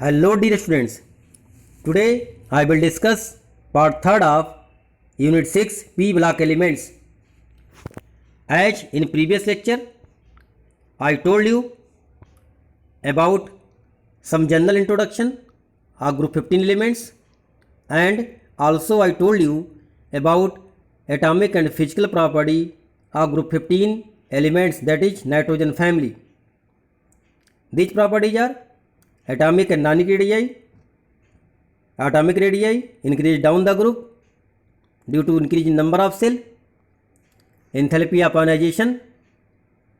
Hello dear students, today I will discuss part 3rd of Unit 6 P block elements. As in previous lecture, I told you about some general introduction of group 15 elements, and also I told you about atomic and physical property of group 15 elements, that is nitrogen family. These properties are atomic and non-nuclear radii. Atomic radii increase down the group due to increase in number of cell. Enthalpy of ionization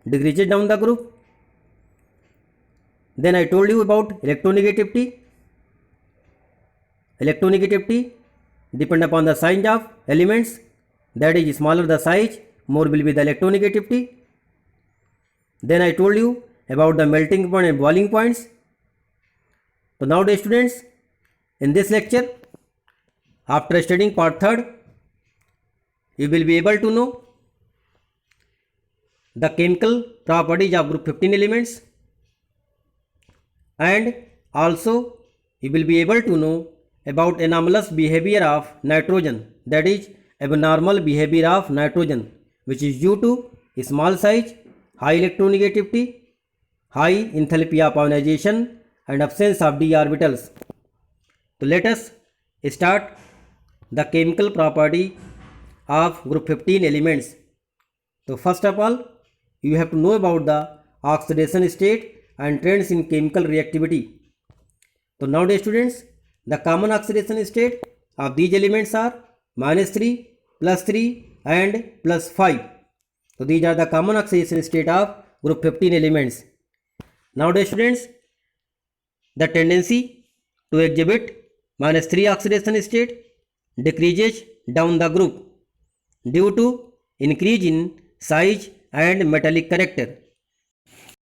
decreases down the group. Then I told you about electronegativity. Electronegativity depend upon the size of elements, that is smaller the size, more will be the electronegativity. Then I told you about the melting point and boiling points. So nowadays students, in this lecture, after studying part 3rd, you will be able to know the chemical properties of group 15 elements, and also you will be able to know about anomalous behavior of nitrogen, that is abnormal behavior of nitrogen, which is due to small size, high electronegativity, high enthalpy of ionization, and absence of d orbitals. So let us start the chemical property of group 15 elements. So first of all, you have to know about the oxidation state and trends in chemical reactivity. So nowadays students, the common oxidation state of these elements are -3, +3 and +5. So these are the common oxidation state of group 15 elements. Nowadays students, the tendency to exhibit -3 oxidation state decreases down the group due to increase in size and metallic character.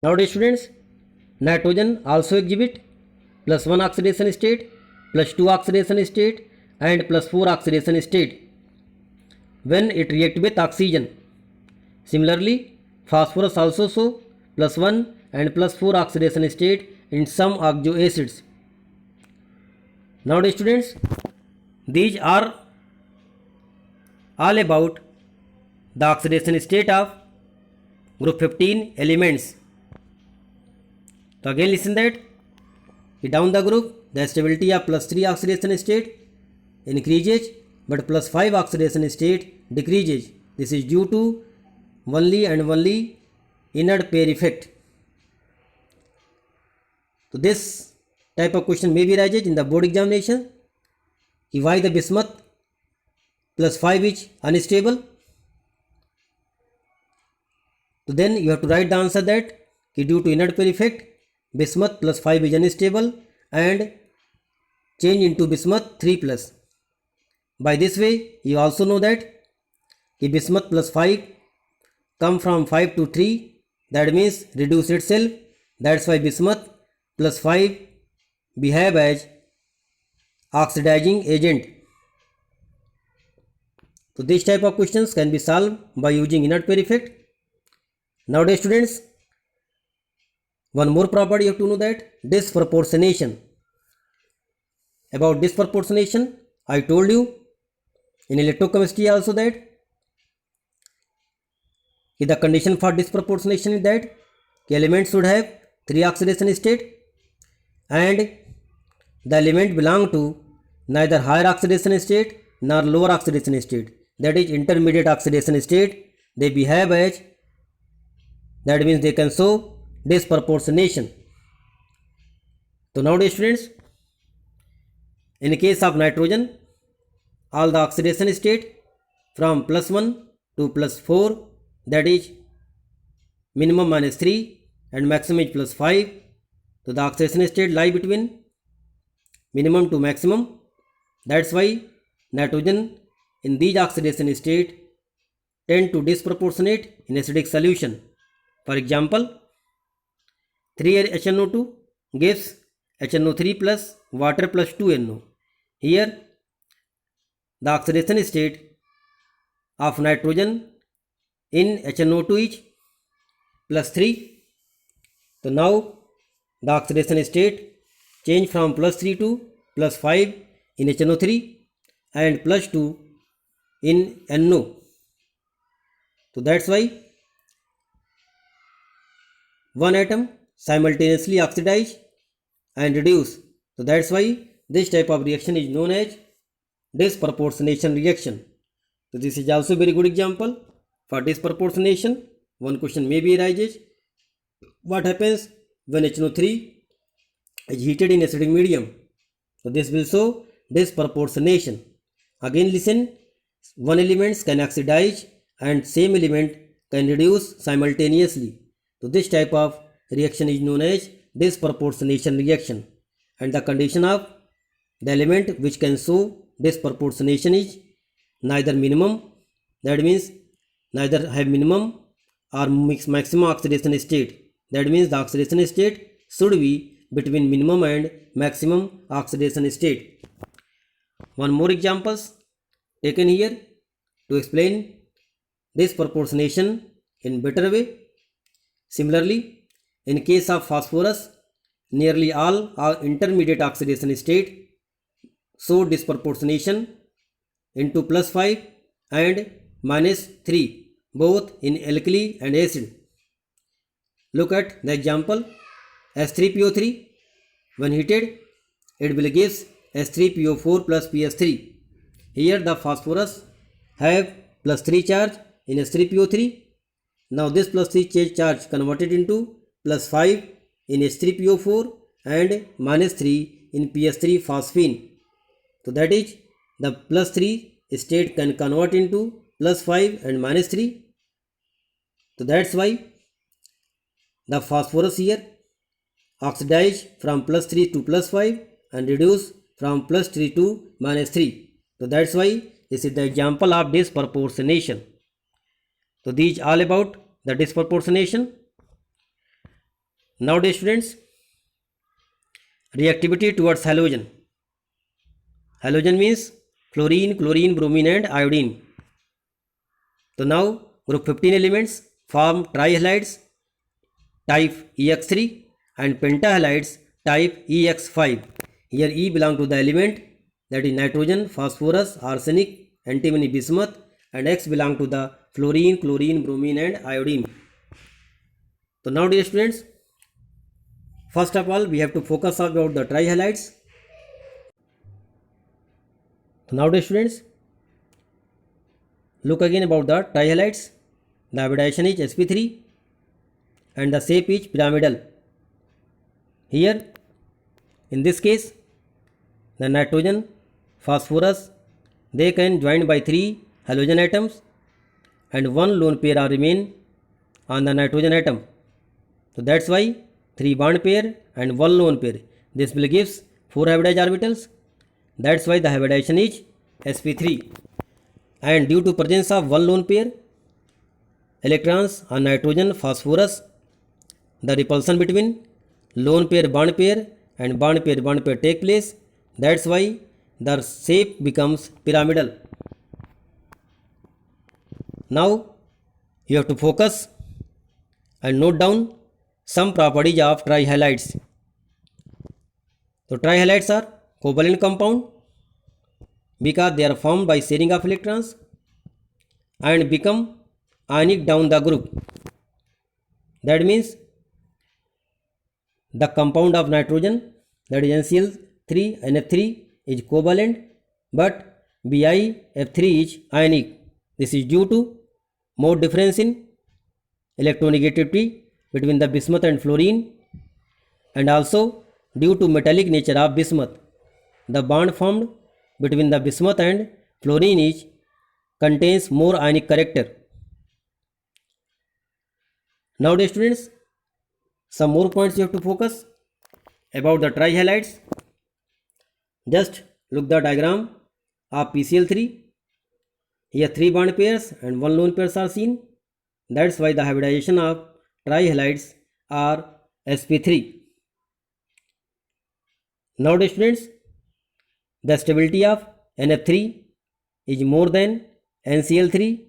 Nowadays students, nitrogen also exhibit +1 oxidation state, +2 oxidation state and +4 oxidation state when it reacts with oxygen. Similarly, phosphorus also show +1 and +4 oxidation state in some oxo acids. Nowadays students, these are all about the oxidation state of group 15 elements. So again listen that down the group, the stability of +3 oxidation state increases, but +5 oxidation state decreases. This is due to only and only inert pair effect. So this type of question may be raised in the board examination. Why the bismuth +5 is unstable? So then you have to write the answer that due to inert pair effect, bismuth +5 is unstable and change into bismuth 3+. By this way, you also know that bismuth +5 come from 5 to 3, that means reduce itself. That's why bismuth +5 behave as oxidizing agent. So this type of questions can be solved by using inert pair effect. Nowadays students, one more property you have to know, that disproportionation. About disproportionation, I told you in electrochemistry also that the condition for disproportionation is that the element should have 3 oxidation state and the element belong to neither higher oxidation state nor lower oxidation state, that is intermediate oxidation state. They behave as, that means they can show disproportionation. So nowadays students, in case of nitrogen, all the oxidation state from +1 to +4, that is minimum -3 and maximum is +5. So the oxidation state lie between minimum to maximum. That's why nitrogen in these oxidation state tend to disproportionate in acidic solution. For example, 3HNO2 gives HNO3 plus water plus 2NO. Here the oxidation state of nitrogen in HNO2 is +3. So now the oxidation state change from +3 to +5 in HNO3 and +2 in NO. So that's why one atom simultaneously oxidize and reduce. So that's why this type of reaction is known as disproportionation reaction. So this is also very good example for disproportionation. One question may be arises, what happens when HNO3 is heated in acidic medium? So this will show disproportionation. Again listen, one element can oxidize and same element can reduce simultaneously. So this type of reaction is known as disproportionation reaction, and the condition of the element which can show disproportionation is neither minimum, that means neither have minimum, or maximum oxidation state, that means the oxidation state should be between minimum and maximum oxidation state. One more examples taken here to explain disproportionation in better way. Similarly, in case of phosphorus, nearly all are intermediate oxidation state show disproportionation into +5 and -3 both in alkali and acid. Look at the example S3PO3. When heated, it will give S3PO4 plus PS3. Here the phosphorus have +3 charge in S3PO3. Now this +3 charge converted into +5 in H3PO4 and -3 in PS3 phosphine. So that is the +3 state can convert into +5 and -3. So that's why the phosphorus here oxidize from +3 to +5 and reduce from +3 to -3. So that's why this is the example of disproportionation. So these all about the disproportionation. Now dear students, reactivity towards halogen. Halogen means fluorine, chlorine, bromine and iodine. So now group 15 elements form trihalides type EX3 and pentahalides type EX5. Here E belong to the element, that is nitrogen, phosphorus, arsenic, antimony, bismuth, and X belong to the fluorine, chlorine, bromine and iodine. So now dear students, first of all we have to focus about the trihalides. So now dear students, look again about the trihalides. The hybridization is sp3 and the shape is pyramidal. Here in this case the nitrogen, phosphorus, they can join by 3 halogen atoms and 1 lone pair are remain on the nitrogen atom. So that's why 3 bond pair and 1 lone pair. This will gives 4 hybridized orbitals. That's why the hybridization is sp3. And due to presence of 1 lone pair electrons on nitrogen, phosphorus, the repulsion between lone pair and bond pair take place. That's why the shape becomes pyramidal. Now you have to focus and note down some properties of trihalides. So trihalides are covalent compound because they are formed by sharing of electrons and become ionic down the group. That means the compound of nitrogen, that is NCl3 NF3 is covalent, but BiF3 is ionic. This is due to more difference in electronegativity between the bismuth and fluorine, and also due to metallic nature of bismuth. The bond formed between the bismuth and fluorine contains more ionic character. Now dear students, some more points you have to focus about the trihalides. Just look the diagram of PCl3. Here 3 bond pairs and 1 lone pairs are seen. That's why the hybridization of trihalides are sp3. Now dear students, the stability of NF3 is more than NCl3.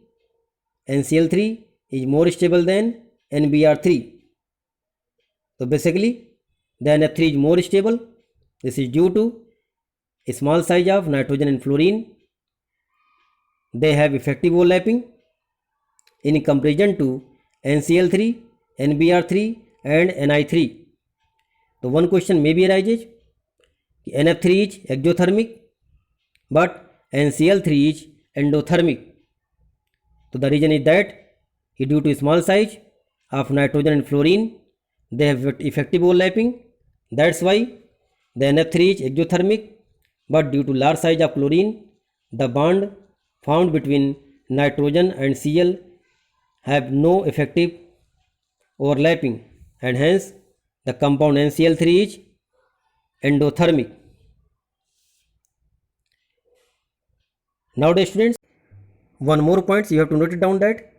NCl3 is more stable than NBr3. So basically the NF3 is more stable This is due to small size of nitrogen and fluorine. They have effective overlapping in comparison to NCl3, NBr3 and Ni3. So one question may be arises, NF3 is exothermic but NCl3 is endothermic. So the reason is that due to small size of nitrogen and fluorine, they have effective overlapping. That's why the NF3 is exothermic, but due to large size of chlorine, the bond found between nitrogen and Cl have no effective overlapping, and hence the compound NCl3 is endothermic. Nowadays students, one more point you have to note it down, that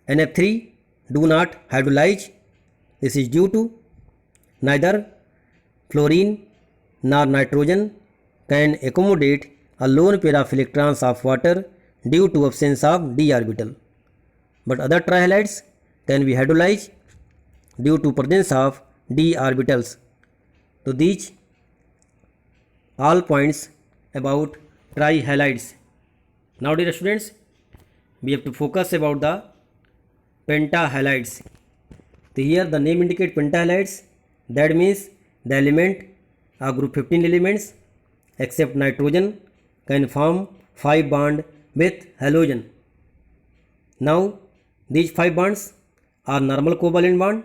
NF3 do not hydrolyze. This is due to neither fluorine nor nitrogen can accommodate a lone pair of electrons of water due to absence of d orbital, but other trihalides can be hydrolyzed due to presence of d orbitals. So these all points about trihalides. Now dear students, we have to focus about the pentahalides. So here the name indicate pentahalides, that means the element of group 15 elements except nitrogen can form 5 bond with halogen. Now these 5 bonds are normal covalent bond,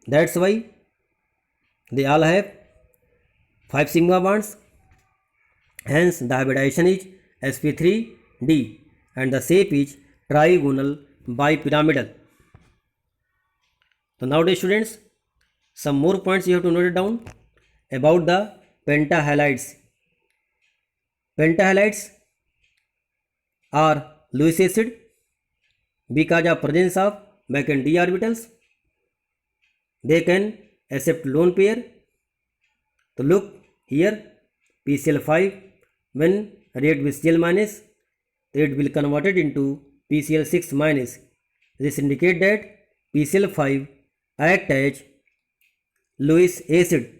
that's why they all have 5 sigma bonds, hence the hybridization is sp3d and the shape is trigonal bipyramidal. So nowadays students, some more points you have to note it down about the pentahalides. Pentahalides are Lewis acid because of presence of vacant d orbitals. They can accept lone pair. So look here, PCl5 when react with Cl minus, it will convert it into PCl6 minus. This indicates that PCl5 act as Lewis acid.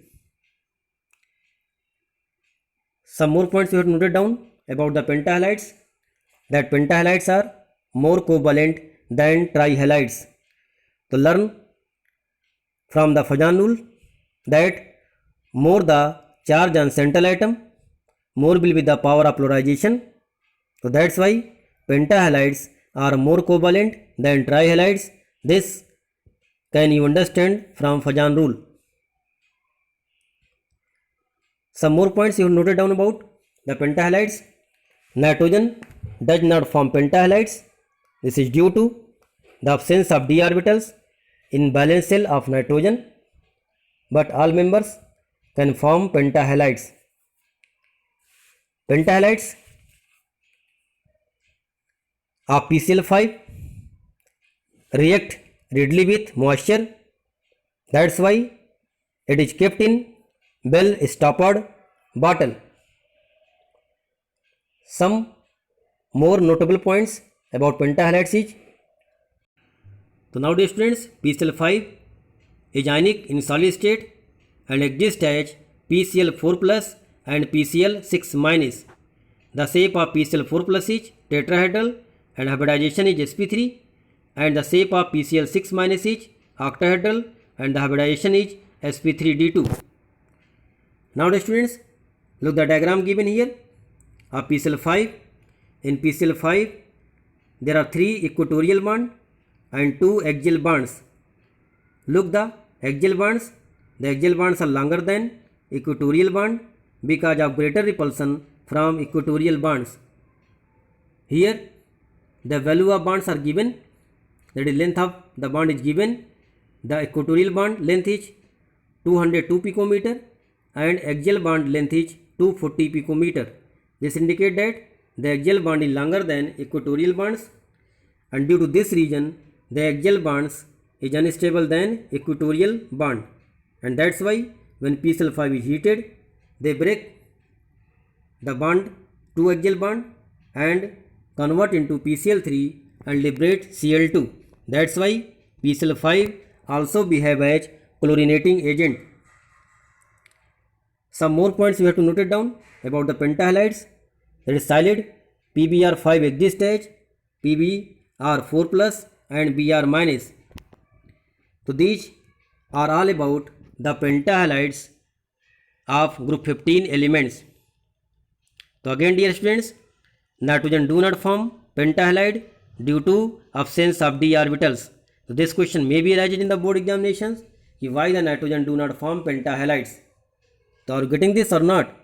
Some more points you have noted down about the pentahalides, that pentahalides are more covalent than trihalides. So learn from the Fajan rule that more the charge on central atom, more will be the power of polarization. So that's why pentahalides are more covalent than trihalides. This can you understand from Fajan rule. Some more points you have noted down about the pentahalides. Nitrogen does not form pentahalides. This is due to the absence of d orbitals in valence shell of nitrogen, but all members can form pentahalides. Pentahalides of PCl5 react readily with moisture, that's why it is kept in well stoppered bottle. Some more notable points about pentahalides is, so nowadays students, PCl5 is ionic in solid state and exists as PCl4 plus and PCl6 minus. The shape of PCl4 plus is tetrahedral and hybridization is sp3, and the shape of PCl6 minus is octahedral and the hybridization is sp3d2. Now students, look the diagram given here of PCl5. In PCl5 there are 3 equatorial bonds and 2 axial bonds. Look the axial bonds. The axial bonds are longer than equatorial bond because of greater repulsion from equatorial bonds. Here the value of bonds are given, that is length of the bond is given. The equatorial bond length is 202 picometer and axial bond length is 240 picometer. This indicates that the axial bond is longer than equatorial bonds, and due to this reason the axial bonds is unstable than equatorial bond, and that's why when PCl5 is heated, they break the bond, 2 axial bond, and convert into PCl3 and liberate Cl2. That's why PCl5 also behave as chlorinating agent. Some more points you have to note it down about the pentahalides. That is silid PBr5 exit stage, PBr4 plus and Br minus. So these are all about the pentahalides of group 15 elements. So again dear students, nitrogen do not form pentahalide due to absence of d orbitals. So this question may be arised in the board examinations. Why the nitrogen do not form pentahalides? So are you getting this or not?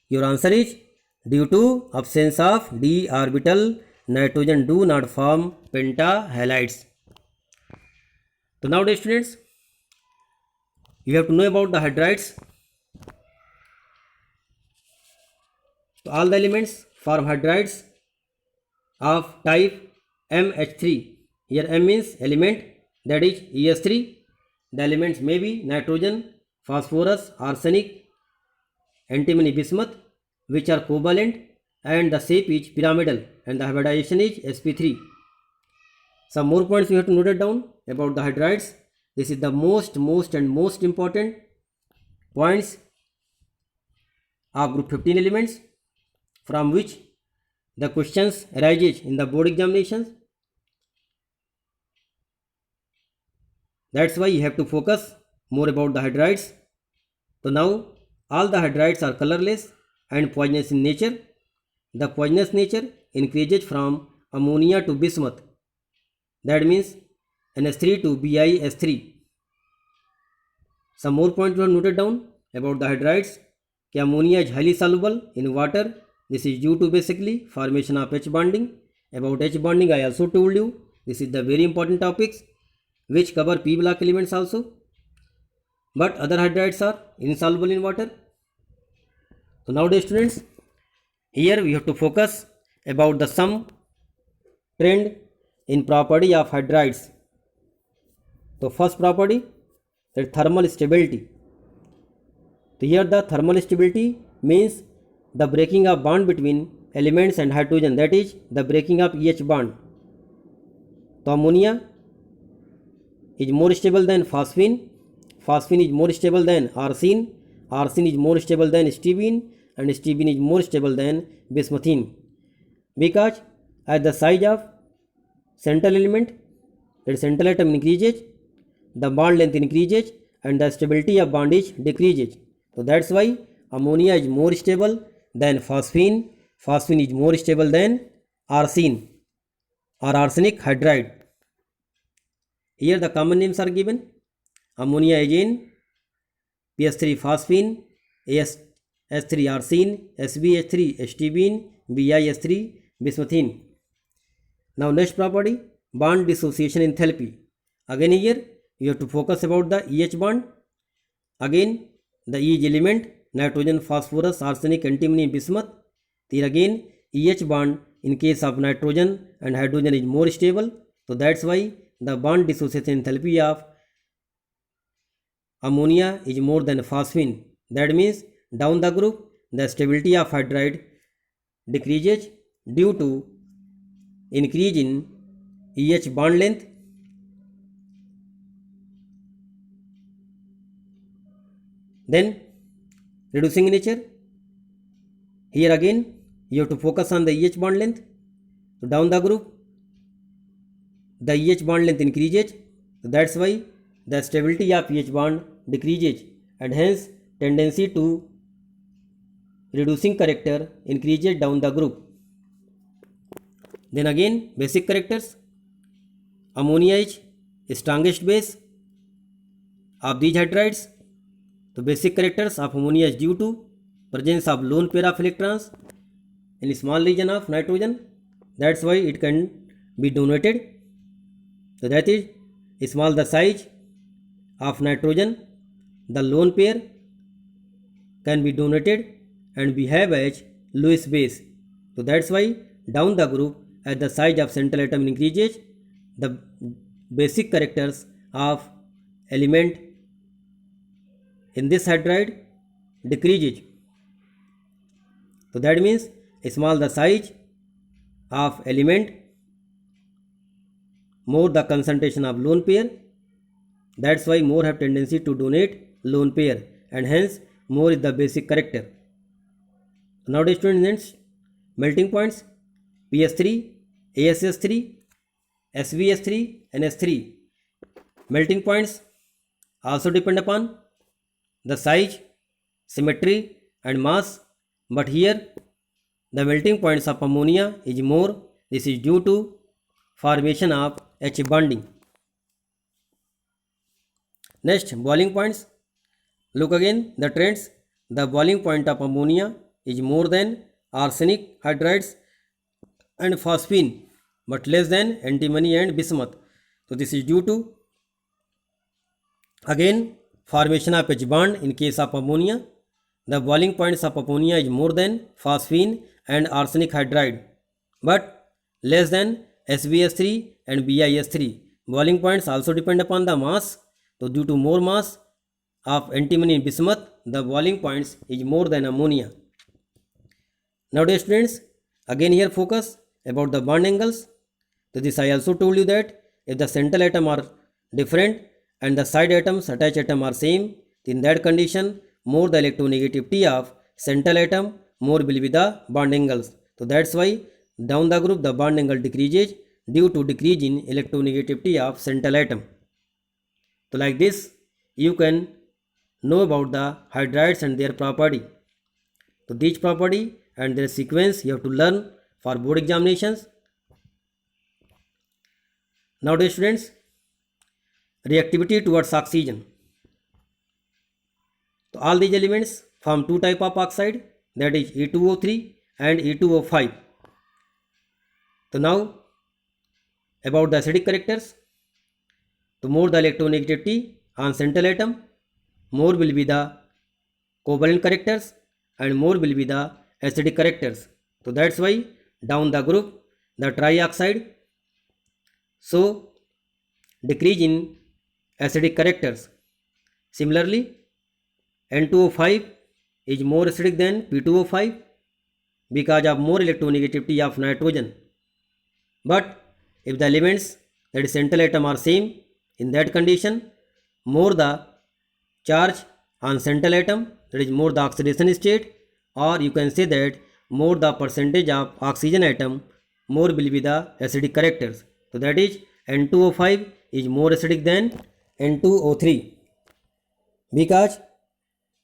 Your answer is due to absence of d orbital, nitrogen do not form pentahalides. So now dear students, you have to know about the hydrides. So all the elements form hydrides of type MH3. Here M means element, that is ES3. The elements may be nitrogen, phosphorus, arsenic, antimony, bismuth, which are covalent, and the shape is pyramidal and the hybridization is sp3. Some more points you have to note it down about the hydrides. This is the most important points of group 15 elements from which the questions arises in the board examinations. That's why you have to focus more about the hydrides. So now all the hydrides are colorless and poisonous in nature. The poisonous nature increases from ammonia to bismuth. That means NH3 to BiS3. Some more points were noted down about the hydrides. Ammonia is highly soluble in water. This is due to basically formation of H bonding. About H bonding I also told you. This is the very important topics which cover p block elements also. But other hydrides are insoluble in water. So nowadays students, here we have to focus about the some trend in property of hydrides. So first property, that thermal stability. So here the thermal stability means the breaking of bond between elements and hydrogen, that is the breaking of EH bond. So ammonia is more stable than phosphine, phosphine is more stable than arsine, arsine is more stable than stevene, and stevene is more stable than bismuthine. Because as the size of central element, that central atom increases, the bond length increases and the stability of bond is decreases. So that's why ammonia is more stable than phosphine, phosphine is more stable than arsine or arsenic hydride. Here the common names are given. Ammonia again, PS3 phosphine, AS3 arsine, SbH3 stevene, BiS3 bismuthine. Now next property, bond dissociation enthalpy. Again here you have to focus about the EH bond. Again the EH element, nitrogen, phosphorus, arsenic, antimony, bismuth. Here again EH bond in case of nitrogen and hydrogen is more stable. So that's why the bond dissociation enthalpy of ammonia is more than phosphine. That means down the group the stability of hydride decreases due to increase in EH bond length. Then reducing nature. Here again you have to focus on the EH bond length. So down the group the EH bond length increases. So that's why the stability of EH bond decreases and hence tendency to reducing character increases down the group. Then again basic characters. Ammonia is strongest base of these hydrides. The basic characters of ammonia is due to presence of lone pair of electrons in a small region of nitrogen. That's why it can be donated. So that is small the size of nitrogen, the lone pair can be donated and behave as Lewis base. So that's why down the group as the size of central atom increases, the basic characters of element in this hydride decreases. So that means small the size of element, more the concentration of lone pair. That's why more have tendency to donate lone pair and hence more is the basic character. Nowadays students, melting points PS3, ASS3, SVS3 and S3. Melting points also depend upon the size, symmetry and mass, but here the melting points of ammonia is more. This is due to formation of H bonding. Next, boiling points. Look again the trends. The boiling point of ammonia is more than arsenic hydrides and phosphine, but less than antimony and bismuth. So this is due to again formation of H bond in case of ammonia. The boiling points of ammonia is more than phosphine and arsenic hydride, but less than SbS3 and BiS3. Boiling points also depend upon the mass. So due to more mass of antimony and bismuth, the boiling points is more than ammonia. Nowadays students, again here focus about the bond angles. So this I also told you that if the central atom are different and the side atoms, attached atom are same, in that condition more the electronegativity of central atom, more will be the bond angles. So that's why down the group the bond angle decreases due to decrease in electronegativity of central atom. So like this you can know about the hydrides and their property. So these property and their sequence you have to learn for board examinations. Nowadays students, reactivity towards oxygen. So all these elements form two type of oxide, that is E2O3 and E2O5. So now about the acidic characters. So more the electronegativity on central atom, more will be the covalent characters and more will be the acidic characters. So that's why down the group the trioxide so decrease in acidic characters. Similarly N2O5 is more acidic than P2O5 because of more electronegativity of nitrogen. But if the elements, that is central atom, are same, in that condition more the charge on central atom, that is more the oxidation state, or you can say that more the percentage of oxygen atom, more will be the acidic characters. So that is N2O5 is more acidic than N2O3 because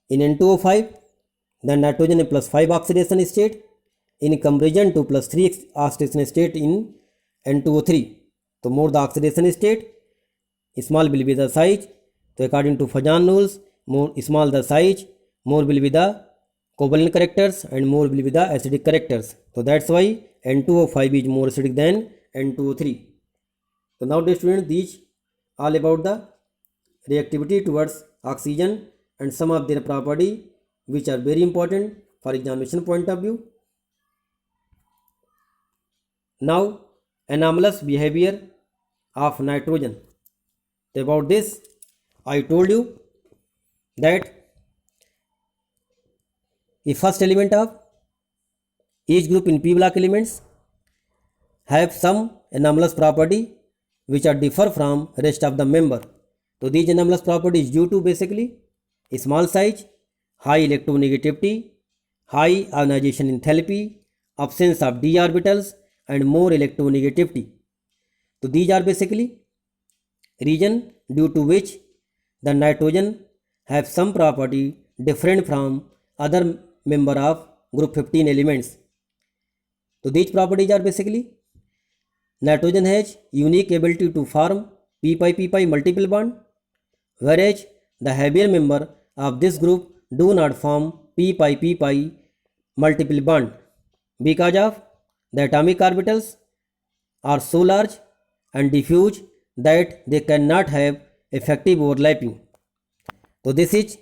in N2O5 the nitrogen is plus 5 oxidation state in comparison to plus 3 oxidation state in N2O3. So more the oxidation state, small will be the size. So according to Fajan rules, more small the size, more will be the covalent characters and more will be the acidic characters. So that's why N2O5 is more acidic than N2O3. So now dear students, these all about the reactivity towards oxygen and some of their property which are very important for examination point of view. Now anomalous behavior of nitrogen. So about this I told you that the first element of each group in p block elements have some anomalous property which are differ from rest of the member. So these anomalous properties due to basically small size, high electronegativity, high ionization enthalpy, absence of d orbitals and more electronegativity. So these are basically reason due to which the nitrogen have some property different from other member of group 15 elements. So these properties are basically nitrogen has unique ability to form p pi multiple bond, whereas the heavier member of this group do not form p pi multiple bond because of the atomic orbitals are so large and diffuse that they cannot have effective overlapping. So this is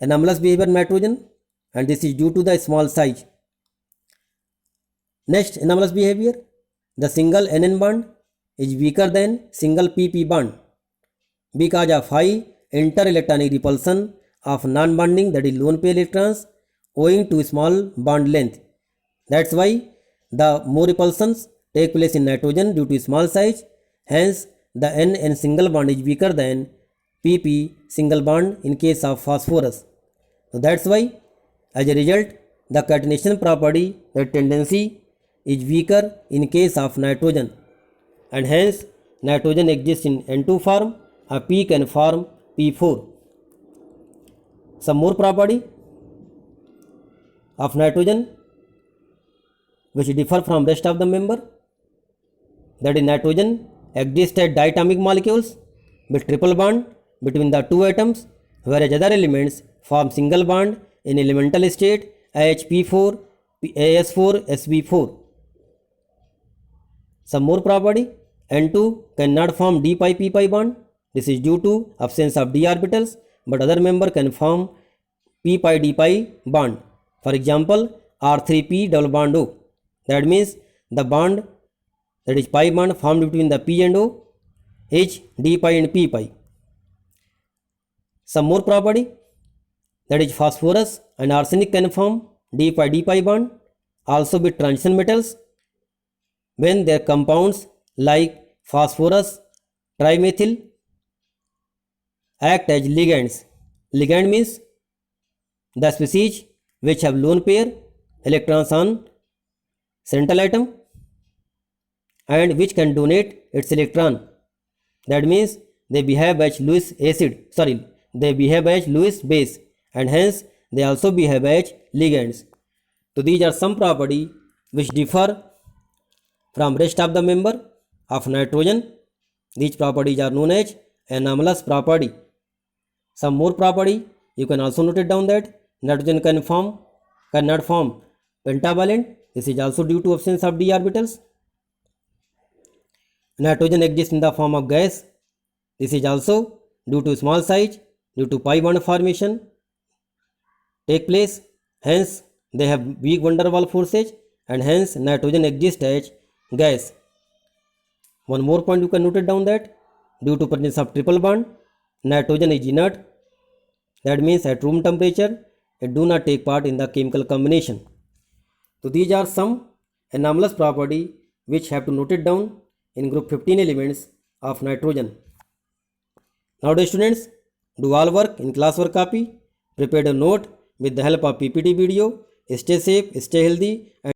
anomalous behavior of nitrogen and this is due to the small size. Next anomalous behavior, the single NN bond is weaker than single PP bond because of high interelectronic repulsion of non-bonding, that is lone pair electrons, owing to small bond length. That's why the more repulsions take place in nitrogen due to small size. Hence the NN single bond is weaker than PP single bond in case of phosphorus. So that's why as a result the catenation property, the tendency is weaker in case of nitrogen, and hence nitrogen exists in N2 form, a P can form P4. Some more property of nitrogen which differ from rest of the member, that is nitrogen exists as diatomic molecules with triple bond between the two atoms, whereas other elements form single bond in elemental state AHP4, AS4, Sb4. Some more property, N2 cannot form d pi p pi bond. This is due to absence of d orbitals, but other member can form p pi d pi bond. For example, R3p double bond O. That means the bond, that is pi bond formed between the p and O, is d pi and p pi. Some more property, that is phosphorus and arsenic can form d pi bond. Also with transition metals, when their compounds like phosphorus trimethyl act as ligands. Ligand means the species which have lone pair electrons on central atom and which can donate its electron. That means they behave as Lewis base, and hence they also behave as ligands. So these are some property which differ from rest of the member of nitrogen. These properties are known as anomalous property. Some more property you can also note it down, that nitrogen cannot form pentavalent. This is also due to absence of d orbitals. Nitrogen exists in the form of gas. This is also due to small size, due to pi bond formation take place. Hence they have weak van der Waals forces, and hence nitrogen exists as gas. One more point you can note it down, that due to presence of triple bond, nitrogen is inert. That means at room temperature it do not take part in the chemical combination. So these are some anomalous property which have to note it down in group 15 elements of nitrogen. Now dear students, do all work in classwork copy, prepare a note with the help of PPT video. Stay safe, stay healthy, and